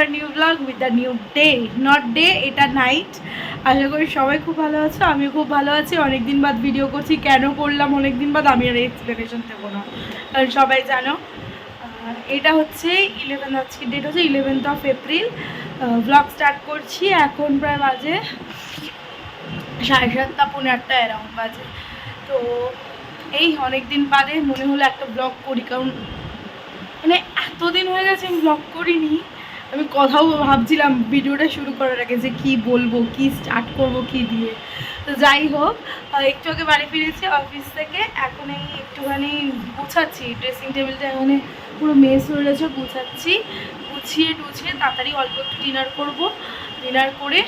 R new blog with the new day, not day, এটা night. আশা করি সবাই খুব ভালো আছো, আমিও খুব ভালো আছি। অনেকদিন বাদ ভিডিও করছি, কেন করলাম অনেকদিন বাদ আমি আর এক্সপ্লেনেশন দেবো না, কারণ সবাই জানো। এটা হচ্ছে 11, আজকে ডেট হচ্ছে 11th এপ্রিল। ব্লগ স্টার্ট করছি, এখন প্রায় বাজে 7:30 পৌনে 8টা অ্যারাউন্ড বাজে। তো এই অনেক দিন বাদে মনে হলো একটা ব্লগ করি, কারণ মানে এতদিন হয়ে গেছে আমি ব্লগ করিনি। আমি কথাও ভাবছিলাম ভিডিওটা শুরু করার আগে যে কি বলবো, কি স্টার্ট করব, কি দিয়ে। তো যাই হোক, একটু আগে বাড়ি ফিরেছি অফিস থেকে। এখন এই একটুখানি গুছাচ্ছি ড্রেসিং টেবিলটা, এখানে পুরো মেস হয়ে গেছে, গুছাচ্ছি। গুছিয়ে টুছিয়ে তাড়াতাড়ি অল্প একটু ডিনার করবো, ডিনার করে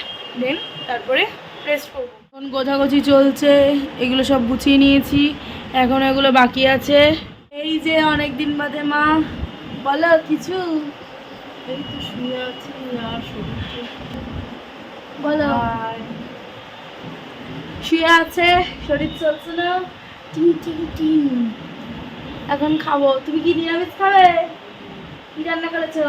দেন তারপরে রেস্ট করবো। এখন গোছাগুছি চলছে, এগুলো সব গুছিয়ে নিয়েছি, এখন এগুলো বাকি আছে। এই যে অনেক দিন বাদে মা, বলো কিছু। এই তো শুয়ে আছি আর বলো। শুয়ে আছে, শরীর চলছে না, টিং টিং টিং। এখন খাবো। তুমি কি নিরামিষ খাবে? কি রান্না করেছো?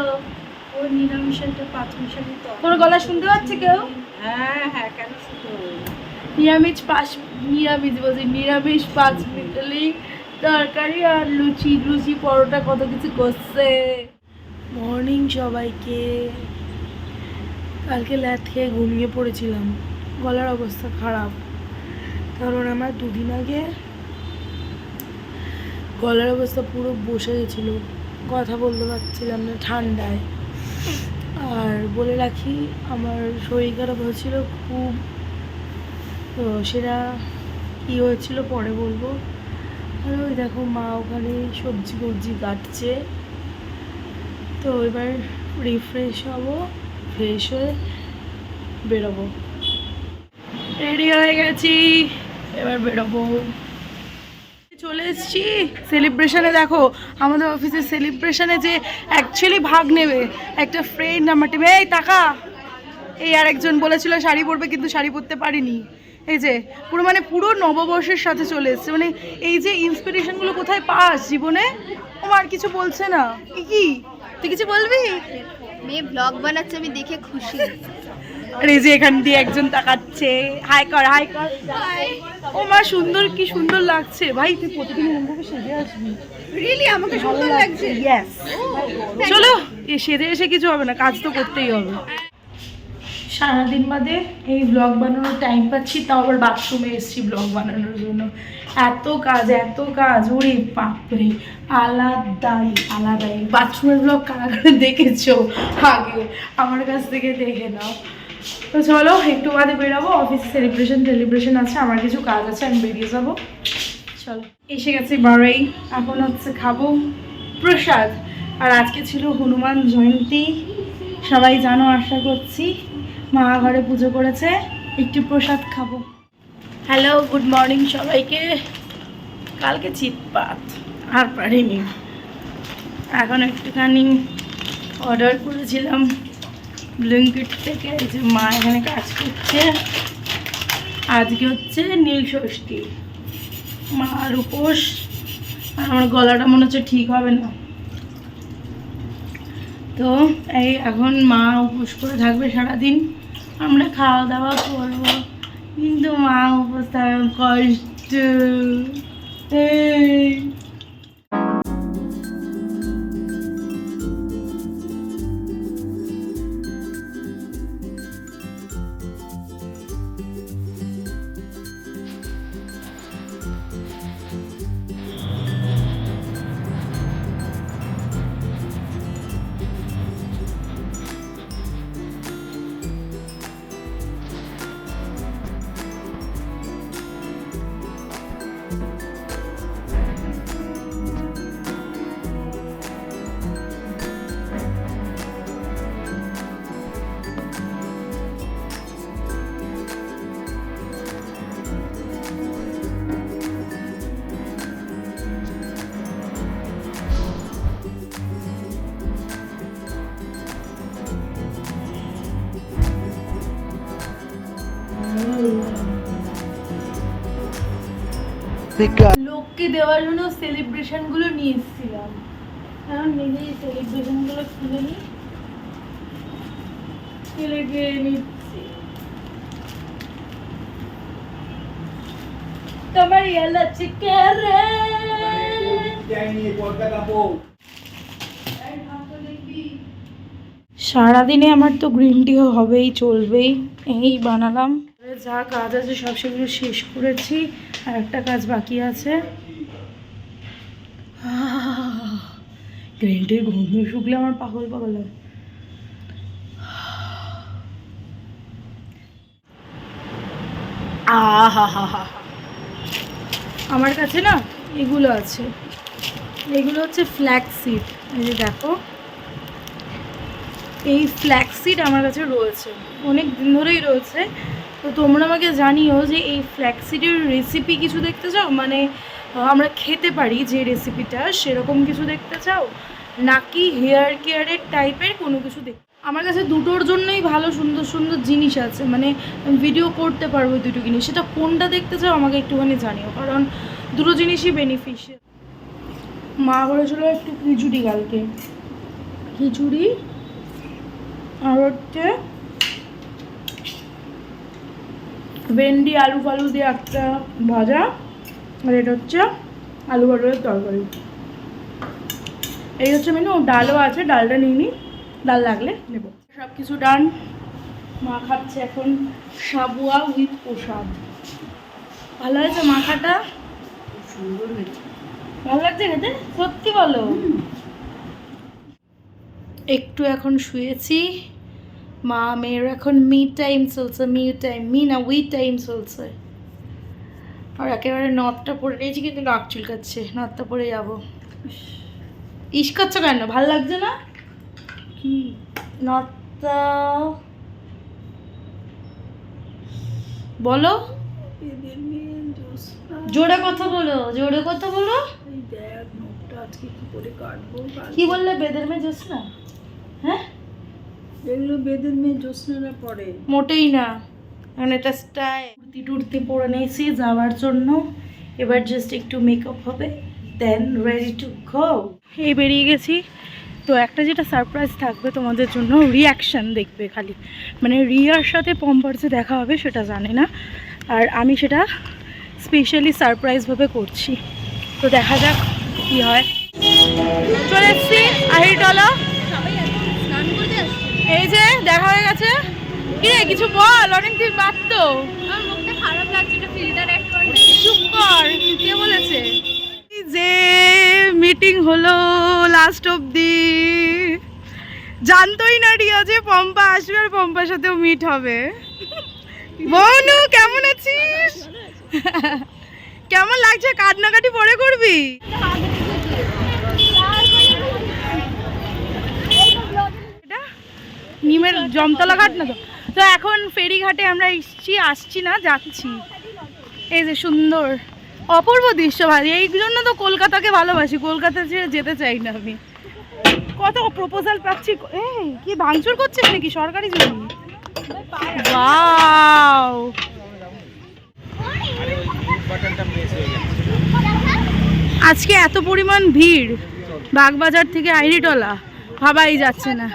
ও নিরামিষের পাঁচমিশালি তো। তোর গলা শুনতে পাচ্ছে কেউ? হ্যাঁ হ্যাঁ, কেন শুনতে হবে? নিরামিষ বলছি, নিরামিষ 5 মিশালি তরকারি আর লুচি, লুচি পরোটা কত কিছু করছে। মর্নিং সবাইকে। কালকে ল্যাদ খেয়ে ঘুমিয়ে পড়েছিলাম, গলার অবস্থা খারাপ, কারণ আমার 2 দিন আগে গলার অবস্থা পুরো বসে গেছিলো, কথা বলতে পারছিলাম না ঠান্ডায়। আর বলে রাখি, আমার শরীর খারাপ হয়েছিল খুব, তো সেটা কী হয়েছিল পরে বলবো। আর ওই দেখো মা ওখানে সবজি কাটছে। তো এবার রিফ্রেশ হবো, ফ্রেশ হয়ে বেরোবো। রেডি হয়ে গেছি, এবার বেরোবো। চলে এসেছি সেলিব্রেশনে। দেখো আমাদের অফিসের সেলিব্রেশনে যে অ্যাকচুয়ালি ভাগ নেবে একটা ফ্রেন্ড আমার টিমে। এই টাকা, এই আরেকজন বলেছিল শাড়ি পরবে, কিন্তু শাড়ি পরতে পারিনি। এই যে পুরো নববর্ষের সাথে চলে এসছে। মানে এই যে ইন্সপিরেশনগুলো কোথায় পাস জীবনে? ও আর কিছু বলছে না। কি তুই কিছু বলবি? মেয়ে ব্লগ বানাচ্ছে, আমি দেখে খুশি। আর এই যে এখান দিয়ে একজন তাকাচ্ছে, হাই কর হাই কর। ও মা সুন্দর, কি সুন্দর লাগছে ভাই। তুই প্রতিদিন এরকমভাবে সেজে আসবি? রিয়েলি আমাকে সুন্দর লাগছে। ইয়েস, চলো সেজে এসে কিছু হবে না, কাজ তো করতেই হবে। সারাদিন বাদে এই ব্লগ বানানোর টাইম পাচ্ছি, তাও আবার বাথরুমে এসেছি ব্লগ বানানোর জন্য। এত কাজ, ওরে বাপরে, আলাদাই। বাথরুমের ব্লগ কারা দেখেছো আগে আমার কাছ থেকে দেখে নাও। তো চলো একটু বাদে বেরোবো, অফিসে সেলিব্রেশন আছে, আমার কিছু কাজ আছে, আমি বেরিয়ে যাবো। চলো, এসে গেছি বাড়ি। এখন হচ্ছে খাবো প্রসাদ। আর আজকে ছিল হনুমান জয়ন্তী, সবাই জানো আশা করছি। মা ঘরে পুজো করেছে, একটু প্রসাদ খাবো। হ্যালো, গুড মর্নিং সবাইকে। কালকে চিৎপাত আর পারিনি। এখন একটুখানি অর্ডার করেছিলাম ব্লিঙ্কিট থেকে। এই যে মা এখানে কাজ করছে। আজকে হচ্ছে নীল ষষ্ঠী, মার উপোস। আর আমার গলাটা মনে হচ্ছে ঠিক হবে না, তো এই এখন মা উপোস করে থাকবে সারাদিন, আমরা খাওয়া দাওয়া করবো। কিন্তু মা উপোস থাকা কষ্ট। লোককে দেওয়ার জন্য সেলিব্রেশনগুলো নিয়ে এসেছিলাম, এখন নিজেই সেলিব্রেশনগুলো খুলে নিই। বিকেলে খেয়ে নিচ্ছি। তোমার ইয়াল আছে কে রে? সারাদিনে আমার তো গ্রিন টি হবেই, চলবেই। এই বানালাম, যা কাজ আছে সব সেগুলো শেষ করেছি, আর একটা কাজ বাকি আছে। গ্রিন টির গন্ধ শুকলে আমার পাগল পাগল লাগে। আমার কাছে না এগুলো আছে, এগুলো হচ্ছে ফ্ল্যাক্স সিড। এই যে দেখো, এই ফ্ল্যাক্স সিড আমার কাছে রয়েছে, অনেক দিন ধরেই রয়েছে। তো তোমরা আমাকে জানিও যে এই ফ্ল্যাক্স সিডের রেসিপি কিছু দেখতে চাও, মানে আমরা খেতে পারি যে রেসিপিটা, সেরকম কিছু দেখতে চাও, নাকি হেয়ার কেয়ারের টাইপের কোনো কিছু দেখতে? আমার কাছে দুটোর জন্যই ভালো সুন্দর সুন্দর জিনিস আছে, মানে ভিডিও করতে পারবো দুটো জিনিস। সেটা কোনটা দেখতে চাও আমাকে একটুখানি জানিও, কারণ দুটো জিনিসই বেনিফিশিয়াল। মা করেছিল একটু খিচুড়ি কালকে, খিচুড়ি আর হচ্ছে ভেন্ডি আলু ফালু দিয়ে একটা ভাজা, আর এটা হচ্ছে আলু পটলের তরকারি। এই হচ্ছে মেনু। ডালও আছে, ডালটা নিয়ে নিই, ডাল লাগলে নেব। সব কিছু ডান। মা খাচ্ছে এখন সাবুয়া উইথ প্রসাদ। ভালো হয়েছে মাখাটা? সুন্দর হয়েছে। ভালো লাগছে খেতে? সত্যি বলো? একটু এখন শুয়েছি। মা মেয়ের এখন মি টাইম চলছে, মি না উই টাইম চলছে। আর একেবারে নথটা পরে নিয়েছি, কিন্তু নাক চুলকাচ্ছে, নথটা পরে যাবো। ইস করছো কেন? ভালো লাগছে না কি নথটা? বলো, জোরে কথা বলো, জোরে কথা বলো। দেখ নখটা আজকে কি করে কাটবো। কি বললে? বেদের মেয়ে জ্যোৎস্না? হ্যাঁ, এগুলো বেদের মেয়ে জ্যোৎস্নারা পড়ে। মোটেই না, মানে এটা স্টাইল। কুর্তি টুর্তি পরে নিয়েছি যাওয়ার জন্য, এবার জাস্ট একটু মেকআপ হবে, দেন রেডি টু গো। এই বেরিয়ে গেছি। তো একটা যেটা সারপ্রাইজ থাকবে তোমাদের জন্য, রিয়াকশান দেখবে খালি, মানে রিয়ার সাথে পম্পার্সে দেখা হবে সেটা জানে না, আর আমি সেটা স্পেশালি সারপ্রাইজভাবে করছি। তো দেখা যাক কি হয়। চলে এসছি আহিরটলা। এই যে দেখা হয়ে গেছে। কি রে, কিছু বল, অনেকদিন বাদ তো। আমার মুখটা খারাপ লাগছে, এটা ফিল্টার অ্যাড করে। চুপ কর, কে বলেছে? যে মিটিং হলো লাস্ট অবধি, জানতোই না রিয়া যে পম্পা আসবে আর পম্পার সাথেও মিট হবে। বনু কেমন আছিস? কেমন লাগছে? কান্নাকাটি পরে করবি? এটা নিমের জমতলা ঘাট না তো? তো এখন ফেরিঘাটে আমরা আসছি না, যাচ্ছি। এই যে সুন্দর অপূর্ব দৃশ্য, ভাই। এই জন্য তো কলকাতাকে ভালোবাসি, কলকাতা ছেড়ে যেতে চাই না আমি। কত প্রপোজাল পাচ্ছি। এই কি ভাঙচুর করছিস নাকি সরকারি জমি? ওয়াও, আজকে এত পরিমাণ ভিড় বাগবাজার থেকে আইরিটলা, ভাবাই যাচ্ছে না।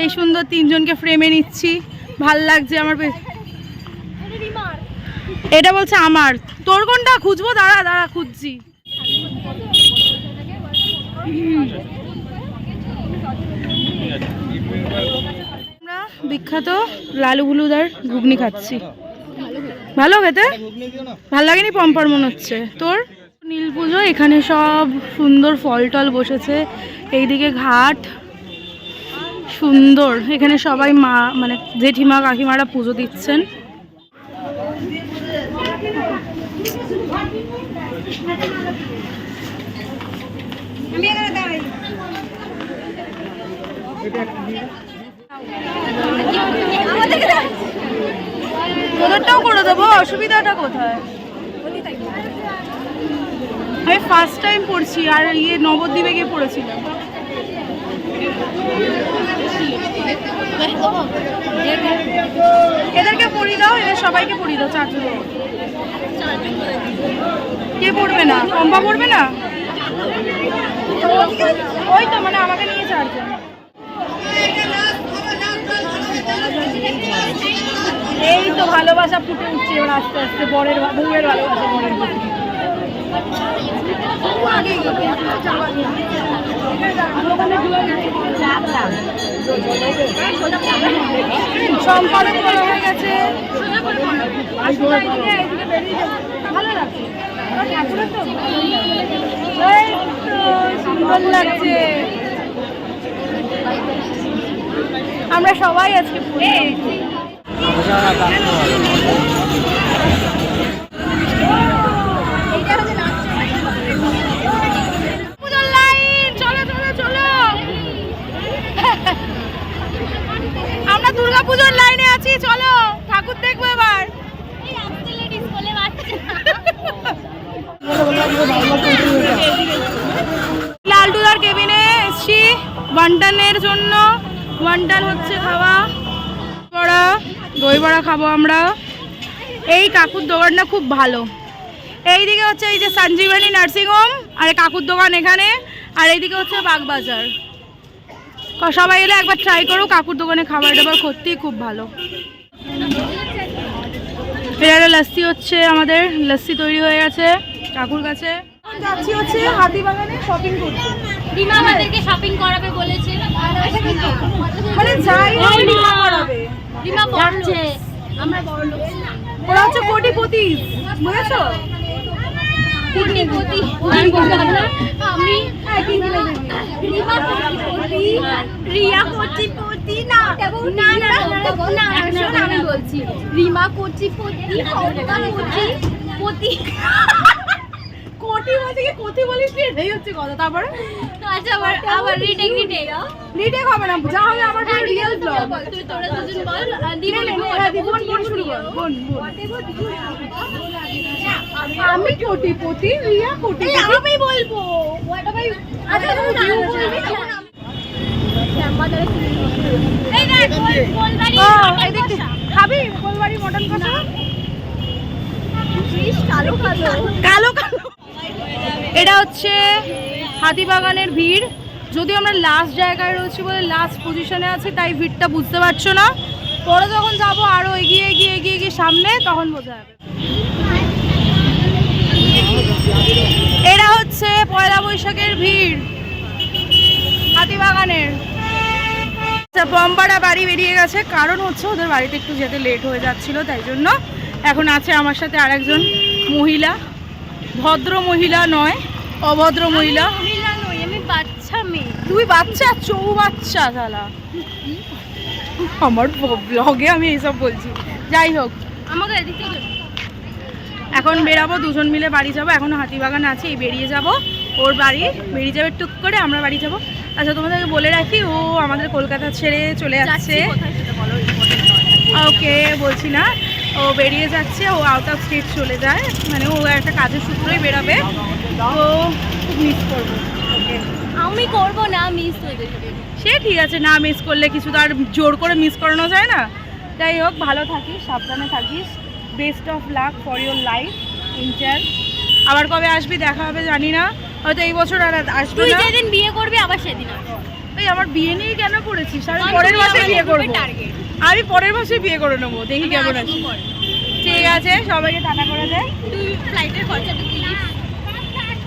এই সুন্দর তিনজনকে ফ্রেমে নিচ্ছি, ভাল লাগছে আমার। এটা বলছে আমার, তোর কোনটা খুঁজবো? দাঁড়া দাঁড়া, খুঁজছি। আমরা বিখ্যাত লালু বুলুদার ঘুগনি খাচ্ছি। ভালো খেতে? ভাল লাগেনি? পম্পার মনে হচ্ছে তোর। নীল পুজো, এখানে সব সুন্দর ফল টল বসেছে, এইদিকে ঘাট সুন্দর। এখানে সবাই মা, মানে জেঠিমা কাকিমারা পুজো দিচ্ছেন। তোদেরটাও করে দেবো, অসুবিধাটা কোথায়? আমি ফার্স্ট টাইম পড়ছি, আর নবদ্বীপে গিয়ে পড়েছিলাম। এদেরকে পড়িয়ে দাও, এদের সবাইকে পড়িয়ে দাও, চারজন। কে পড়বে না? পম্পা পড়বে না? ওই তো, মানে আমাকে নিয়ে চারজন। এই তো ভালোবাসা ফুটে উঠছে এবার আস্তে আস্তে বরের বউয়ের ভালোবাসা বরের প্রতি। সম্পাদক করা হয়ে গেছে, ভালো লাগছে, সুন্দর লাগছে। আমরা সবাই আজকে আমরা দুর্গাপুজোর লাইনে আছি, চলো ঠাকুর দেখবো এবার। লালটুদার কেবিনে এসছি ওয়ানটানের জন্য। ওয়ানটান হচ্ছে খাওয়া বড়া, দই বড়া খাবো আমরা। এই কাকুর দোকানটা খুব ভালো। এইদিকে হচ্ছে এই যে সঞ্জীবনী নার্সিংহোম, আর কাকুর দোকান এখানে, আর এইদিকে হচ্ছে বাগবাজার। সবাই এলে একবার ট্রাই করো, কাকুর দোকানে খাবার দাবার সত্যিই খুব ভালো। এটা লস্যি হচ্ছে, আমাদের লস্যি তৈরি হয়ে গেছে কাকুর কাছে। যাচ্ছি হচ্ছে হাতিবাগানে শপিং করতে। রিমা আমাদেরকে শপিং করাবে বলেছে, মানে যাই রিমা করাবে। রিমা বলছে আমরা বড় লোক, ওরা হচ্ছে কোটিপতি, বুঝেছো? কোটিপতি আমি রিমা কোটিপতি, রিয়া কোটিপতি না না না না, আমি বলছি রিমা কোটিপতি, কোটিপতি কোটি বলতে কি কোটি বলিস নি, এটাই হচ্ছে কথা। তারপরে আচ্ছা আবার রিটেক হবে না, যা হবে আমার রিয়েল ব্লগ। তুই তোরা দুজন বল, বোন শুরু কর, বোন। আমি কোটিপতি, রিয়া কোটিপতি। আমি বলবো আচ্ছা তুমি বলবি এই দেখ বলবাড়ি এদিকে খাবি কোলবাড়ি মটন কষা, কালো কালো কালো কালো। এটা হচ্ছে হাতিবাগানের ভিড়। যদিও আমরা লাস্ট জায়গায় রয়েছি বলে লাস্ট পজিশনে আছি, তাই ভিড়টা বুঝতে পারছো না। পরে যখন যাবো আরো এগিয়ে এগিয়ে এগিয়ে এগিয়ে সামনে, তখন বোঝা যাবে। এটা হচ্ছে পয়লা বৈশাখের ভিড় হাতিবাগানের। পম্পারা বাড়ি বেরিয়ে গেছে, কারণ হচ্ছে ওদের বাড়িতে একটু যেতে লেট হয়ে যাচ্ছিল, তাই জন্য। এখন আছে আমার সাথে আরেকজন মহিলা, ভদ্র মহিলা নয়, অভদ্র মহিলা। মহিলা নই, আমি বাচ্চা মেয়ে। তুই বাচ্চা, বাচ্চা শালা। আমার ব্লগে আমি এইসব বলছি। যাই হোক, আমাকে এদিক থেকে এখন বেরাবো, দুজন মিলে বাড়ি যাবো। এখনো হাতিবাগান আছে, এই বেরিয়ে যাব, ওর বাড়ি বেরিয়ে যাবে টুক করে, আমরা বাড়ি যাব। আচ্ছা তোমাদেরকে বলে রাখি, ও আমাদের কলকাতা ছেড়ে চলে যাচ্ছে। ওকে বলছি না, ও বেরিয়ে যাচ্ছে, ও আউট অফ স্টেট চলে যায়, মানে ও একটা কাজের সূত্রেই বেরাবে। তো খুব মিস করবো ওকে। আমি করবো না মিস হয়ে গেছে। সে ঠিক আছে, না মিস করলে কিছু তো আর জোর করে মিস করানো যায় না। যাই হোক, ভালো থাকিস, সাবধানে থাকিস, best of luck for your life inter. আবার কবে আসবি দেখা হবে জানি না, হয়তো এই বছর আর আসবে তুই না। যেদিন বিয়ে করবি আবার সেদিন আসবি। এই আমার বিয়ে নিয়ে কেন করেছিস? আমি পরের মাসে বিয়ে করবো, আমি পরের মাসে বিয়ে করে নেবো, দেখি কেমন আসি। ঠিক আছে, সবাইকে টাটা করে দে। তুই ফ্লাইটের খরচাটা দিস,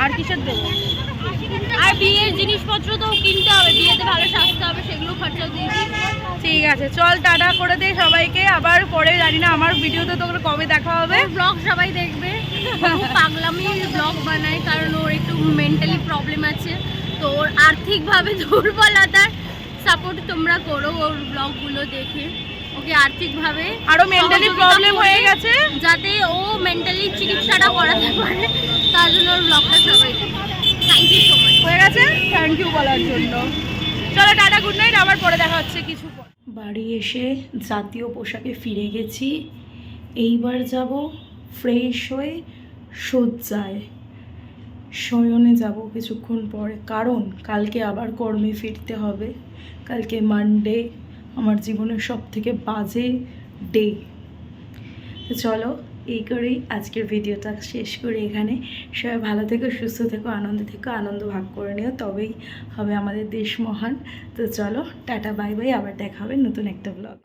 আর কিসের দেবো? আর বিয়ের জিনিসপত্র তো কিনতে হবে, বিয়েতে ভালো সাজতে হবে, সেগুলো খরচা দিয়ে দিস। ঠিক আছে, চল টাটা করে দে সবাইকে। আবার পরে জানি না আমার ভিডিওতে তোকে কবে দেখা হবে। ব্লগ সবাই দেখবে, ও পাগলামি ব্লগ বানায়, কারণ ওর একটু মেন্টালি প্রবলেম আছে, তো ওর আর্থিকভাবে দুর্বলতার সাপোর্ট তোমরা করো ওর ব্লগগুলো দেখে। ওকে আর্থিকভাবে আরো মেন্টালি প্রবলেম হয়ে গেছে, যাতে ও মেন্টালি চিকিৎসাটা করাতে পারে, তার জন্য ওর ব্লগটা সবাই থ্যাংক ইউ সো মাচ। হয়ে গেছে, থ্যাংক ইউ বলার জন্য। চলো টাটা, গুড নাইট, আবার পরে দেখা হচ্ছে কিছু পর। বাড়ি এসে জাতীয় পোশাকে ফিরে গেছি। এইবার যাব ফ্রেশ হয়ে শয্যায়, শয়নে যাব কিছুক্ষণ পরে, কারণ কালকে আবার কর্মে ফিরতে হবে। কালকে মানডে, আমার জীবনের সবথেকে বাজে ডে। তো চলো এই করেই আজকের ভিডিওটা শেষ করি এখানে। সবাই ভালো থেকো, সুস্থ থেকো, আনন্দে থেকো, আনন্দ ভাগ করে নিও, তবেই হবে আমাদের দেশ মহান। তো চলো টাটা, বাই বাই, আবার দেখা হবে নতুন একটা ব্লগ।